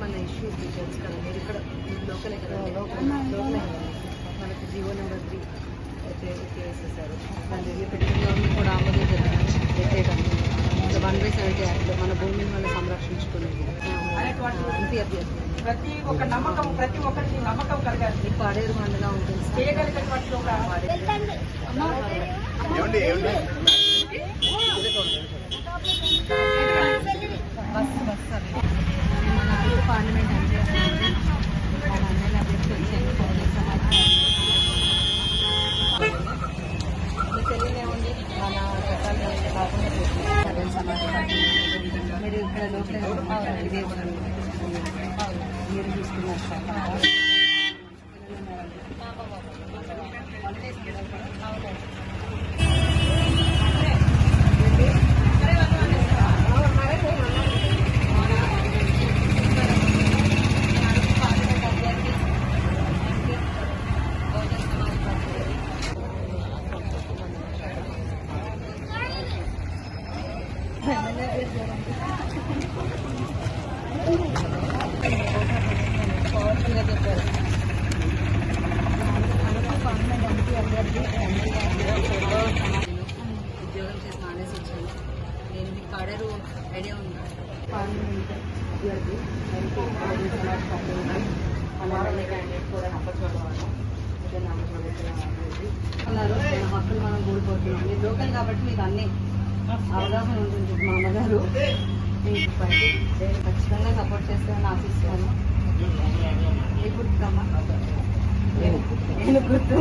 మన issues details కదా, మీరు ఇక్కడ లోకలే కదా, మనకి జీవో నెంబర్ 3 వేసేసారు. దాన్ని రివ్యూ పెట్టిన కూడా ఆమోదించారు. 1/70 యాక్ట్ మన భూమిని వాళ్ళు సంరక్షించుకునేది ప్రతి ఒక్క నమ్మకం, ప్రతి ఒక్కరికి నమ్మకం కలగాలి. ఈ పాడేరు మండలం ఉంటుంది చేయగలిగిన వాటిలో బస్ అవి మన పార్లమెంట్ అంటే మన అన్నయ్య అభ్యర్థి వచ్చాను. మీకు తెలియదేముంది, మన చట్టాలు కాకుండా సమాజం మీరు ఇక్కడ లోపల ఇదే మీరు తీసుకున్నారు. ఉద్యోగం చేసి మానేసి వచ్చాను. నేను మీకు పాడేరు ఐడియా ఉంది. పార్లమెంట్ అభ్యర్థి అలాగే క్యాండిడేట్ కూడా నమ్మకూడదు అన్నారు. మన హక్కులు మనం కోల్పోతున్నాం. మీరు లోకల్ కాబట్టి మీకు అన్నీ అవగాహన ఉంటుంది. మా అమ్మగారు మీకు ఖచ్చితంగా సపోర్ట్ చేస్తామని ఆశిస్తున్నాను. ఇప్పుడు నేను గుర్తు